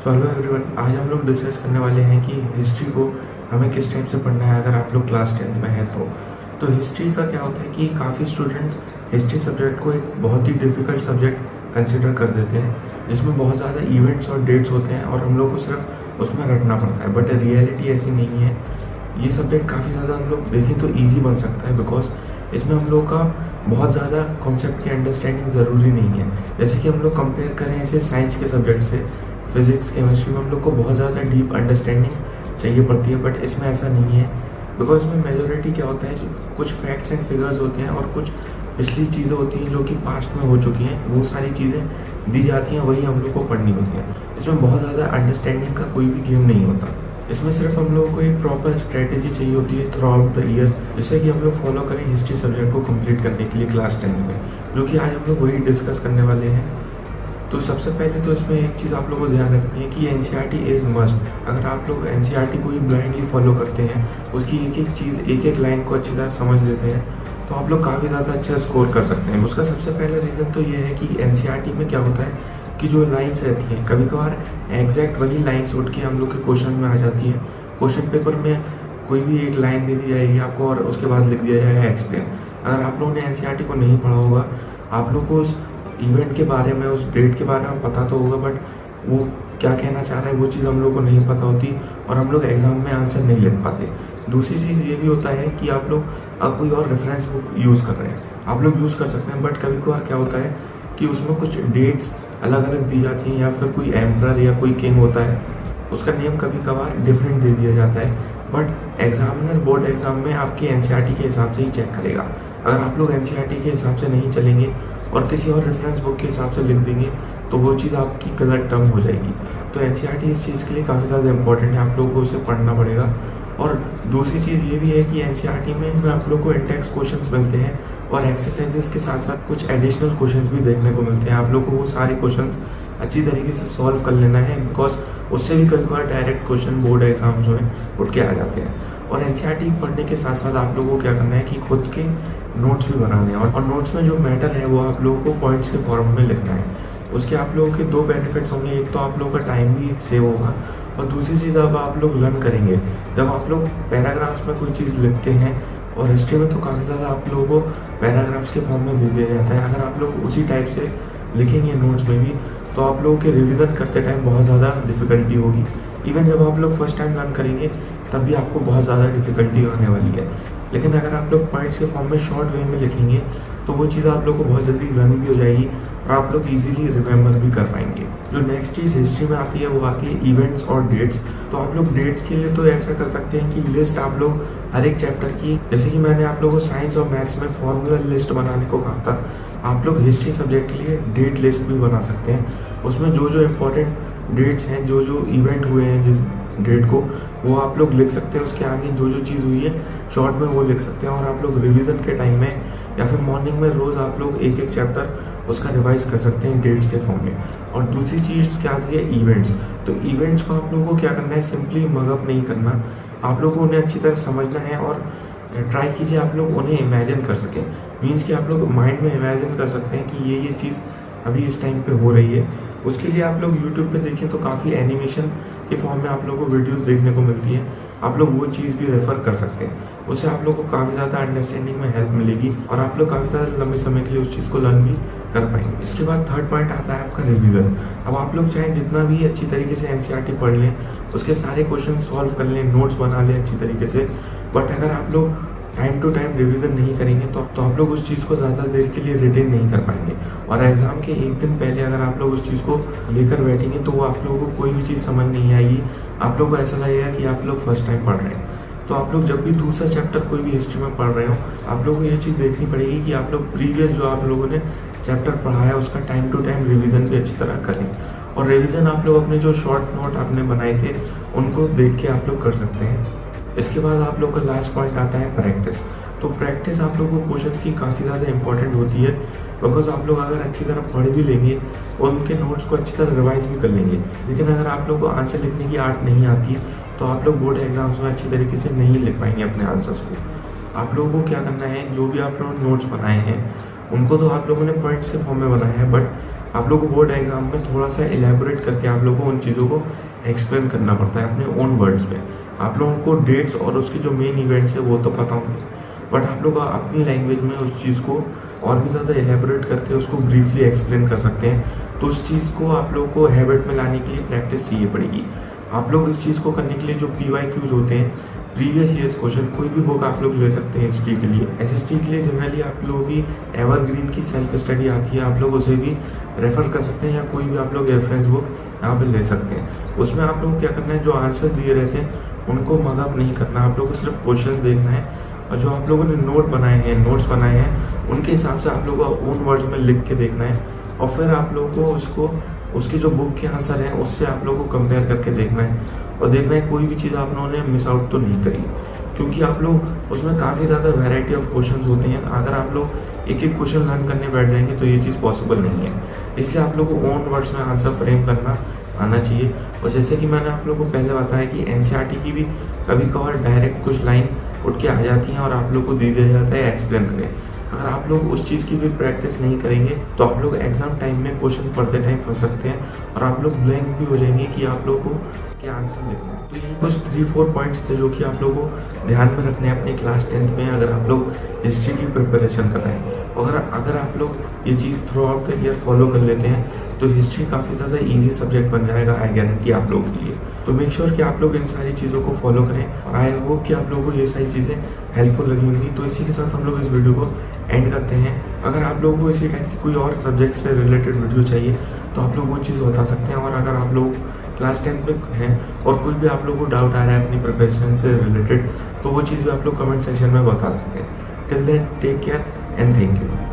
So hello everyone, आज हम लोग डिस्कस करने वाले हैं कि हिस्ट्री को हमें किस टाइप से पढ़ना है अगर आप लोग क्लास 10th में हैं तो हिस्ट्री का क्या होता है कि काफ़ी स्टूडेंट्स हिस्ट्री सब्जेक्ट को एक बहुत ही डिफ़िकल्ट सब्जेक्ट कंसिडर कर देते हैं, जिसमें बहुत ज़्यादा इवेंट्स और डेट्स होते हैं और हम लोग को सिर्फ उसमें रटना पड़ता है। बट रियलिटी ऐसी नहीं है। ये सब्जेक्ट काफ़ी ज़्यादा हम लोग देखें तो ईजी बन सकता है, बिकॉज इसमें हम लोग का बहुत ज़्यादा कॉन्सेप्ट की अंडरस्टैंडिंग ज़रूरी नहीं है। जैसे कि हम लोग कंपेयर करें इसे साइंस के सब्जेक्ट से, फिजिक्स केमिस्ट्री में हम लोग को बहुत ज़्यादा डीप अंडरस्टैंडिंग चाहिए पड़ती है, बट इसमें ऐसा नहीं है। बिकॉज इसमें मेजोरिटी क्या होता है, कुछ फैक्ट्स एंड फिगर्स होते हैं और कुछ पिछली चीज़ें होती हैं जो कि पास्ट में हो चुकी हैं, वो सारी चीज़ें दी जाती हैं, वही हम लोग को पढ़नी होती हैं। इसमें बहुत ज़्यादा अंडरस्टैंडिंग का कोई भी गेम नहीं होता। इसमें सिर्फ हम लोगों को एक प्रॉपर स्ट्रेटेजी चाहिए होती है थ्रू आउट द ईयर, जिससे कि हम लोग फॉलो करें हिस्ट्री सब्जेक्ट को कंप्लीट करने के लिए क्लास 10th में, जो कि आज हम लोग वही डिस्कस करने वाले हैं। तो सबसे पहले तो इसमें एक चीज़ आप लोगों को ध्यान रखनी है कि एनसीईआरटी इज़ मस्ट। अगर आप लोग एनसीईआरटी को ही ब्लाइंडली फॉलो करते हैं, उसकी एक एक चीज़, एक एक लाइन को अच्छी तरह समझ लेते हैं, तो आप लोग काफ़ी ज़्यादा अच्छा स्कोर कर सकते हैं। उसका सबसे पहला रीज़न तो ये है कि एनसीईआरटी में क्या होता है कि जो लाइन्स रहती हैं, कभी कभार एग्जैक्ट वही लाइन्स उठ के हम लोग के क्वेश्चन में आ जाती हैं। क्वेश्चन पेपर में कोई भी एक लाइन दे दी जाएगी आपको और उसके बाद लिख दिया जाएगा एक्सप्लेन। अगर आप लोगों ने एनसीईआरटी को नहीं पढ़ा होगा, आप लोग को उस इवेंट के बारे में, उस डेट के बारे में पता तो होगा, बट वो क्या कहना चाह रहा है वो चीज़ हम लोग को नहीं पता होती और हम लोग एग्जाम में आंसर नहीं लिख पाते। दूसरी चीज़ ये भी होता है कि आप लोग अब कोई और रेफरेंस बुक यूज़ कर रहे हैं, आप लोग यूज़ कर सकते हैं, बट कभी कभार क्या होता है कि उसमें कुछ डेट्स अलग अलग दी जाती हैं, या फिर कोई एम्परर या कोई किंग होता है, उसका नेम कभी कभार डिफरेंट दे दिया जाता है। बट एग्जामिनर बोर्ड एग्जाम में आपकी एनसीईआरटी के हिसाब से ही चेक करेगा। अगर आप लोग एनसीईआरटी के हिसाब से नहीं चलेंगे और किसी और रेफरेंस बुक के हिसाब से लिख देंगे, तो वो चीज़ आपकी गलत टर्म हो जाएगी। तो एनसीईआरटी इस चीज़ के लिए काफ़ी ज़्यादा इंपॉर्टेंट है, आप लोगों को उसे पढ़ना पड़ेगा। और दूसरी चीज़ ये भी है कि एनसीईआरटी में आप लोग को इंडेक्स क्वेश्चंस मिलते हैं और एक्सरसाइजेस के साथ साथ कुछ एडिशनल क्वेश्चंस भी देखने को मिलते हैं। आप लोग को वो सारे क्वेश्चंस अच्छी तरीके से सॉल्व कर लेना है, बिकॉज उससे भी कई बार डायरेक्ट क्वेश्चन बोर्ड एग्जाम जो है उठ के आ जाते हैं। और एनसीईआरटी पढ़ने के साथ साथ आप लोगों को क्या करना है कि खुद के नोट्स भी बनाने हैं, और नोट्स में जो मैटर है वो आप लोगों को पॉइंट्स के फॉर्म में लिखना है। उसके आप लोगों के दो बेनिफिट्स होंगे, एक तो आप लोगों का टाइम भी सेव होगा, और दूसरी चीज़ अब आप लोग लर्न करेंगे। जब आप लोग पैराग्राफ्स में कोई चीज़ लिखते हैं, और हिस्ट्री में तो काफ़ी ज़्यादा आप लोगों को पैराग्राफ्स के फॉर्म में दे दिया जाता है, अगर आप लोग उसी टाइप से लिखेंगे नोट्स में भी, तो आप लोगों के रिवीजन करते टाइम बहुत ज़्यादा डिफ़िकल्टी होगी। इवन जब आप लोग फर्स्ट टाइम लर्न करेंगे तब भी आपको बहुत ज़्यादा डिफ़िकल्टी आने वाली है। लेकिन अगर आप लोग पॉइंट्स के फॉर्म में शॉर्ट वे में लिखेंगे, तो वो चीज़ आप लोग को बहुत जल्दी लर्न भी हो जाएगी और आप लोग इजीली रिमेंबर भी कर पाएंगे। जो नेक्स्ट चीज़ हिस्ट्री में आती है वो आती है इवेंट्स और डेट्स। तो आप लोग डेट्स के लिए तो ऐसा कर सकते हैं कि लिस्ट आप लोग हर एक चैप्टर की, जैसे कि मैंने आप लोगों को साइंस और मैथ्स में फॉर्मूला लिस्ट बनाने को कहा था, आप लोग हिस्ट्री सब्जेक्ट के लिए डेट लिस्ट भी बना सकते हैं। उसमें जो जो इम्पोर्टेंट डेट्स हैं, जो जो इवेंट हुए हैं जिस डेट को, वो आप लोग लिख सकते हैं। उसके आगे जो जो चीज़ हुई है शॉर्ट में वो लिख सकते हैं, और आप लोग रिवीजन के टाइम में या फिर मॉर्निंग में रोज़ आप लोग एक एक चैप्टर उसका रिवाइज कर सकते हैं डेट्स के फॉर्म में। और दूसरी चीज़ क्या आती है, इवेंट्स। तो इवेंट्स को आप लोगों को क्या करना है, सिंपली मगअप नहीं करना, आप लोगों को उन्हें अच्छी तरह समझना है और ट्राई कीजिए आप लोग उन्हें इमेजिन कर सकें। मीन्स कि आप लोग माइंड में इमेजिन कर सकते हैं कि ये चीज़ अभी इस टाइम पे हो रही है। उसके लिए आप लोग यूट्यूब पे देखें तो काफ़ी एनिमेशन के फॉर्म में आप लोगों को वीडियोस देखने को मिलती हैं, आप लोग वो चीज़ भी रेफ़र कर सकते हैं। उससे आप लोग को काफ़ी ज़्यादा अंडरस्टैंडिंग में हेल्प मिलेगी और आप लोग काफ़ी ज़्यादा लंबे समय के लिए उस चीज़ को लर्न भी कर पाएंगे। इसके बाद थर्ड पॉइंट आता है आपका रिवीजन। अब आप लोग चाहें जितना भी अच्छी तरीके से एनसीईआरटी पढ़ लें, उसके सारे क्वेश्चन सॉल्व कर लें, नोट्स बना लें अच्छी तरीके से, बट अगर आप लोग टाइम टू टाइम रिवीजन नहीं करेंगे तो आप लोग उस चीज़ को ज़्यादा देर के लिए रिटेन नहीं कर पाएंगे। और एग्ज़ाम के एक दिन पहले अगर आप लोग उस चीज़ को लेकर बैठेंगे तो वो आप लोगों को कोई भी चीज़ समझ नहीं आएगी, आप लोगों को ऐसा लगेगा कि आप लोग फर्स्ट टाइम पढ़ रहे हैं। तो आप लोग जब भी दूसरा चैप्टर कोई भी हिस्ट्री में पढ़ रहे हो, आप लोगों को ये चीज़ देखनी पड़ेगी कि आप लोग प्रीवियस जो आप लोगों ने चैप्टर पढ़ा है उसका टाइम टू टाइम रिवीजन भी अच्छी तरह करें। और रिवीजन आप लोग अपने जो शॉर्ट नोट आपने बनाए थे उनको देख के आप लोग कर सकते हैं। इसके बाद आप लोग का लास्ट पॉइंट आता है प्रैक्टिस। तो प्रैक्टिस आप लोगों को क्वेश्चंस की काफ़ी ज़्यादा इंपॉर्टेंट होती है, बिकॉज आप लोग अगर अच्छी तरह पढ़ भी लेंगे और उनके नोट्स को अच्छी तरह रिवाइज भी कर लेंगे, लेकिन अगर आप लोग को आंसर लिखने की आर्ट नहीं आती तो आप लोग बोर्ड एग्जाम्स में अच्छी तरीके से नहीं लिख पाएंगे अपने आंसर्स को। आप लोगों को क्या करना है, जो भी आप लोग नोट्स बनाए हैं उनको तो आप लोगों ने पॉइंट्स के फॉर्म में बनाया है, बट आप लोगों को बोर्ड एग्ज़ाम में थोड़ा-सा इलैबोरेट करके आप लोगों को उन चीज़ों को एक्सप्लेन करना पड़ता है अपने ओन वर्ड्स में। आप लोगों को डेट्स और उसके जो मेन इवेंट्स हैं वो तो पता होंगे, बट आप लोग अपनी लैंग्वेज में उस चीज़ को और भी ज़्यादा इलैबोरेट करके उसको ब्रीफली एक्सप्लेन कर सकते हैं। तो उस चीज़ को आप लोगों को हैबिट में लाने के लिए प्रैक्टिस चाहिए पड़ेगी। आप लोग इस चीज़ को करने के लिए जो PYQs होते हैं, प्रीवियस ईयर्स क्वेश्चन, कोई भी बुक आप लोग ले सकते हैं हिस्ट्री के लिए। SST के लिए जनरली आप लोगों की एवरग्रीन की सेल्फ स्टडी आती है, आप लोग उसे भी रेफ़र कर सकते हैं या कोई भी आप लोग रेफरेंस बुक यहाँ पे ले सकते हैं। उसमें आप लोग को क्या करना है, जो आंसर्स दिए रहते हैं उनको मगअप नहीं करना, आप लोग को सिर्फ क्वेश्चन देखना है और जो आप लोगों ने नोट्स बनाए हैं उनके हिसाब से आप लोगों को ओन वर्ड्स में लिख के देखना है और फिर आप लोगों को उसको उसकी जो बुक के आंसर हैं उससे आप लोगों को कंपेयर करके देखना है और देखना है कोई भी चीज़ आप लोगों ने मिस आउट तो नहीं करी, क्योंकि आप लोग उसमें काफ़ी ज़्यादा वैरायटी ऑफ क्वेश्चंस होते हैं। अगर आप लोग एक एक क्वेश्चन लर्न करने बैठ जाएंगे तो ये चीज़ पॉसिबल नहीं है। इसलिए आप लोगों को ओन वर्ड्स में आंसर फ्रेम करना आना चाहिए। और जैसे कि मैंने आप लोगों को पहले बताया कि NCERT की भी कभी कभार डायरेक्ट कुछ लाइन उठ के आ जाती हैं और आप लोग को दे दिया जाता है एक्सप्लेन करें। अगर आप लोग उस चीज़ की भी प्रैक्टिस नहीं करेंगे तो आप लोग एग्जाम टाइम में क्वेश्चन पढ़ते टाइम फंस सकते हैं और आप लोग ब्लैंक भी हो जाएंगे कि आप लोगों को क्या आंसर लिखना है। तो ये कुछ 3-4 पॉइंट्स थे जो कि आप लोगों को ध्यान में रखने हैं अपने क्लास 10th में अगर आप लोग हिस्ट्री की प्रिपरेशन कर रहे हैं। और अगर आप लोग ये चीज़ throughout the year follow कर लेते हैं तो हिस्ट्री काफ़ी ज़्यादा ईजी सब्जेक्ट बन जाएगा, आई गारंटी आप लोगों के लिए। तो मेक श्योर कि आप लोग इन सारी चीज़ों को फॉलो करें और आई होप कि आप लोगों को ये सारी चीज़ें हेल्पफुल लगी होंगी। तो इसी के साथ हम लोग इस वीडियो को एंड करते हैं। अगर आप लोगों को इसी टाइप की कोई और सब्जेक्ट से रिलेटेड वीडियो चाहिए तो आप लोग वो चीज़ बता सकते हैं। और अगर आप लोग क्लास 10 में हैं और कोई भी आप लोगों को डाउट आ रहा है अपनी प्रिपरेशन से रिलेटेड तो वो चीज़ भी आप लोग कमेंट सेक्शन में बता सकते हैं। Till then take care and thank you.